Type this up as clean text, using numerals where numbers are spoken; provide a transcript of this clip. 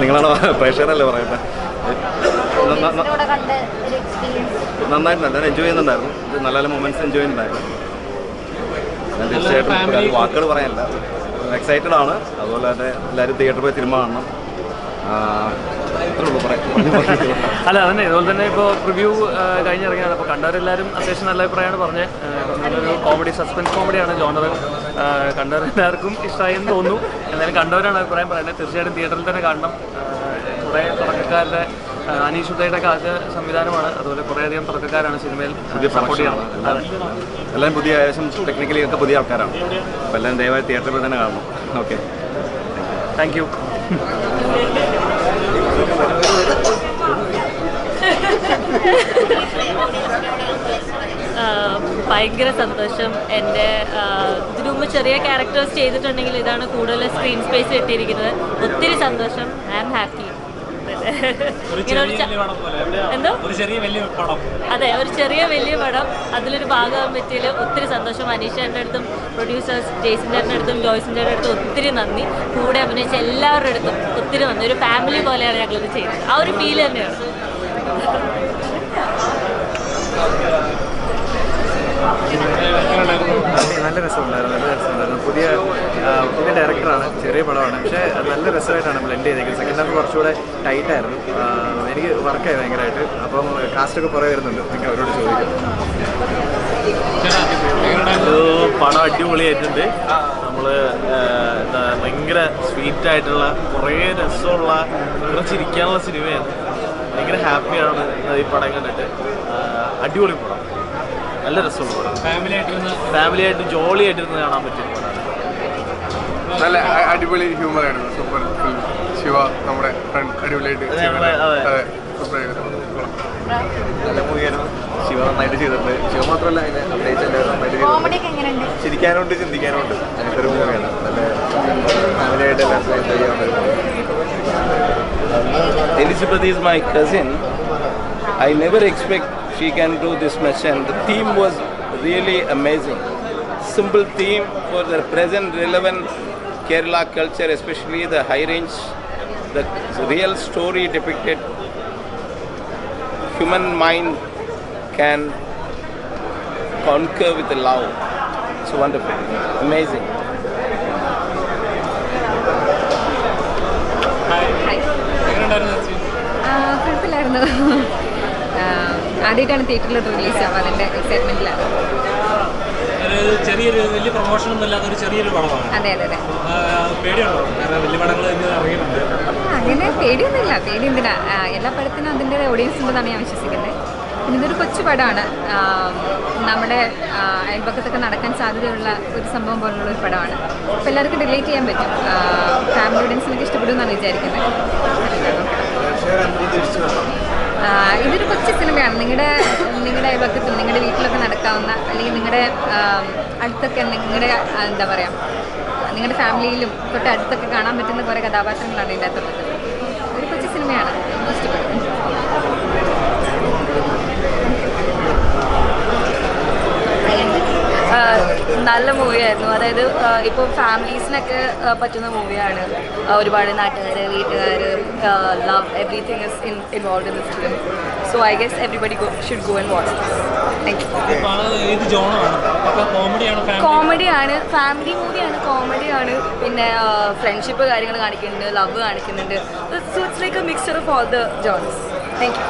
നിങ്ങളാണോ പ്രേക്ഷകരല്ലേ പറയട്ടെ? നന്നായിട്ട് നല്ല എൻജോയ് ചെയ്യുന്നുണ്ടായിരുന്നു. ഇത് നല്ല നല്ല മൊമെന്റ്സ് എൻജോയ് ചെയ്യുന്നുണ്ടായിരുന്നു. ഞാൻ തീർച്ചയായിട്ടും വാക്കുകൾ പറയാനില്ല. എക്സൈറ്റഡ് ആണ്. അതുപോലെ തന്നെ എല്ലാവരും തിയേറ്ററിൽ പോയി സിനിമ കാണണം. ഇത്രേ ഉള്ളൂ പറയാം. അല്ല അതന്നെ, ഇതുപോലെ തന്നെ ഇപ്പോൾ റിവ്യൂ കഴിഞ്ഞിറങ്ങിയാണ്. അപ്പോൾ കണ്ടവരെല്ലാവരും അത്യാവശ്യം നല്ല അഭിപ്രായമാണ് പറഞ്ഞത്. നല്ലൊരു കോമഡി, സസ്പെൻസ് കോമഡിയാണ് ജോണർ. കണ്ടവരെല്ലാവർക്കും ഇഷ്ടമായി എന്ന് തോന്നുന്നു. എന്തായാലും കണ്ടവരാണ് അഭിപ്രായം പറയുന്നത്. തീർച്ചയായിട്ടും തിയേറ്ററിൽ തന്നെ കാണണം. കുറേ തുടക്കക്കാരുടെ അനീഷ് ഉദയുടെ ഒക്കെ ആദ്യ സംവിധാനമാണ്. അതുപോലെ കുറേയധികം തുടക്കക്കാരാണ് സിനിമയിൽ സപ്പോർട്ട് ചെയ്യണം. എല്ലാം പുതിയ ഏകദേശം ടെക്നിക്കലി ഒക്കെ പുതിയ ആൾക്കാരാണ്. അപ്പോൾ എല്ലാം ദയവായി തിയേറ്ററിൽ തന്നെ കാണണം. Okay, thank you. ഭയങ്കര സന്തോഷം. എൻ്റെ ഇതിനു മുമ്പ് ചെറിയ ക്യാരക്ടേഴ്സ് ചെയ്തിട്ടുണ്ടെങ്കിൽ ഇതാണ് കൂടുതൽ സ്ക്രീൻ സ്പേസ് കിട്ടിയിരിക്കുന്നത്. ഒത്തിരി സന്തോഷം. I am happy. എന്തോ അതെ, ഒരു ചെറിയ വലിയ പടം അതിലൊരു ഭാഗമാകാൻ പറ്റിയതിൽ ഒത്തിരി സന്തോഷം. അനീഷേൻ്റെ അടുത്തും പ്രൊഡ്യൂസേഴ്സ് ജെയ്സിൻ്റെ അടുത്തും ജോയ്സിൻ്റെ അടുത്തും ഒത്തിരി നന്ദി. കൂടെ അഭിനയിച്ച എല്ലാവരുടെ അടുത്തും ഒത്തിരി നന്ദി. ഒരു ഫാമിലി പോലെയാണ് ഞങ്ങളിത് ചെയ്യുന്നത്. ആ ഒരു ഫീൽ തന്നെയാണ്. നല്ല രസമുണ്ടായിരുന്നു. പുതിയ ഡയറക്ടറാണ്, ചെറിയ പടമാണ്, പക്ഷേ നല്ല രസമായിട്ടാണ് ബ്ലെൻഡ് ചെയ്തേക്കുന്നത്. സെക്കൻഡ് ഹാഫ് കുറച്ചുകൂടെ ടൈറ്റായിരുന്നു. എനിക്ക് വർക്കായി ഭയങ്കരമായിട്ട്. അപ്പം കാസ്റ്റൊക്കെ കുറേ വരുന്നുണ്ട്. നിങ്ങൾക്ക് അവരോട് ചോദിക്കും. പടം അടിപൊളിയായിട്ടുണ്ട്. നമ്മൾ എന്താ ഭയങ്കര സ്വീറ്റായിട്ടുള്ള കുറേ രസമുള്ള ഭയങ്കര ചിരിക്കാനുള്ള സിനിമയാണ്. ഭയങ്കര ഹാപ്പിയാണ് ഈ പടം കണ്ടിട്ട്. അടിപൊളി പടം, നല്ല രസമുള്ള പടം. ഫാമിലിയായിട്ട് ജോളിയായിട്ടിരുന്ന് കാണാൻ പറ്റിയ പടമാണ്. നല്ല അടിപൊളി ഹ്യൂമറായിരുന്നു. Super film. ശിവ നമ്മുടെ ഫ്രണ്ട് അടിപൊളിയായിട്ട് നല്ല മൂവിയായിരുന്നു. ശിവ നന്നായിട്ട് ചെയ്തിട്ടുണ്ട്. ശിവ മാത്രമല്ല, അതിനെ അഭിനയിച്ചെല്ലാവരും നന്നായിട്ട് ചെയ്തിട്ടുണ്ട്. ചിരിക്കാനുണ്ട്, ചിന്തിക്കാനുണ്ട്. അങ്ങനത്തെ ഒരു മൂവിയാണ്. നല്ല ഫാമിലിയായിട്ട് എല്ലാവരും എൻജോയ് ചെയ്യാൻ പറ്റും. Elizabeth is my cousin. I never expect she can do this much, and the theme was really amazing. Simple theme for the present relevant Kerala culture, especially the high range, the real story depicted. Human mind can conquer with love. It's wonderful, amazing. കുഴപ്പമില്ലായിരുന്നു. ആദ്യമായിട്ടാണ് തിയേറ്ററിൽ release ആവുക. അതിൻ്റെ എക്സൈറ്റ്മെൻറ്റിലാണ്. ചെറിയൊരു വലിയ promotion ഒന്നും ഇല്ലാത്ത ഒരു ചെറിയൊരു പടമാണ്. അതെ അതെ അതെ. പേടിയുണ്ടോ? കാരണം വലിയ പടങ്ങൾ അറിയുന്നുണ്ട്. അങ്ങനെ പേടിയൊന്നുമില്ല. പേടി എന്തിനാ? എല്ലാ പടത്തിനും അതിൻ്റെ ഓഡിയൻസ് ഉണ്ടെന്നാണ് ഞാൻ വിശ്വസിക്കുന്നത്. പിന്നെ ഇതൊരു കൊച്ചു പടമാണ്. നമ്മുടെ അയൽപക്കത്തൊക്കെ നടക്കാൻ സാധ്യതയുള്ള ഒരു സംഭവം പോലുള്ള ഒരു പടമാണ്. അപ്പോൾ എല്ലാവർക്കും റിലേറ്റ് ചെയ്യാൻ പറ്റും. ഫാമിലി ഓഡിയൻസിനൊക്കെ ഇഷ്ടപ്പെടുമെന്നാണ് വിചാരിക്കുന്നത്. ഇതൊരു കൊച്ചു സിനിമയാണ്. നിങ്ങളുടെ അയൽപക്കത്തിൽ, നിങ്ങളുടെ വീട്ടിലൊക്കെ നടക്കാവുന്ന, അല്ലെങ്കിൽ നിങ്ങളുടെ അടുത്തൊക്കെ, നിങ്ങളുടെ എന്താ പറയുക, നിങ്ങളുടെ ഫാമിലിയിലും തൊട്ട് അടുത്തൊക്കെ കാണാൻ പറ്റുന്ന കുറേ കഥാപാത്രങ്ങളാണ് ഇതിൻ്റെ അകത്തുള്ളത്. ഒരു കൊച്ചു സിനിമയാണ്. ഇഷ്ടപ്പെടുന്നത്. നല്ല മൂവിയായിരുന്നു. അതായത് ഇപ്പോൾ ഫാമിലീസിനൊക്കെ പറ്റുന്ന മൂവിയാണ്. ഒരുപാട് നാട്ടുകാർ, വീട്ടുകാർ, love, everything is involve in this film. So I guess everybody should go and watch. Thank you. കോമഡിയാണ്, ഫാമിലി മൂവിയാണ്, കോമഡിയാണ്. പിന്നെ ഫ്രണ്ട്ഷിപ്പ് കാര്യങ്ങൾ കാണിക്കുന്നുണ്ട്, ലവ് കാണിക്കുന്നുണ്ട്. So it's like a mixture of all the genres. Thank U.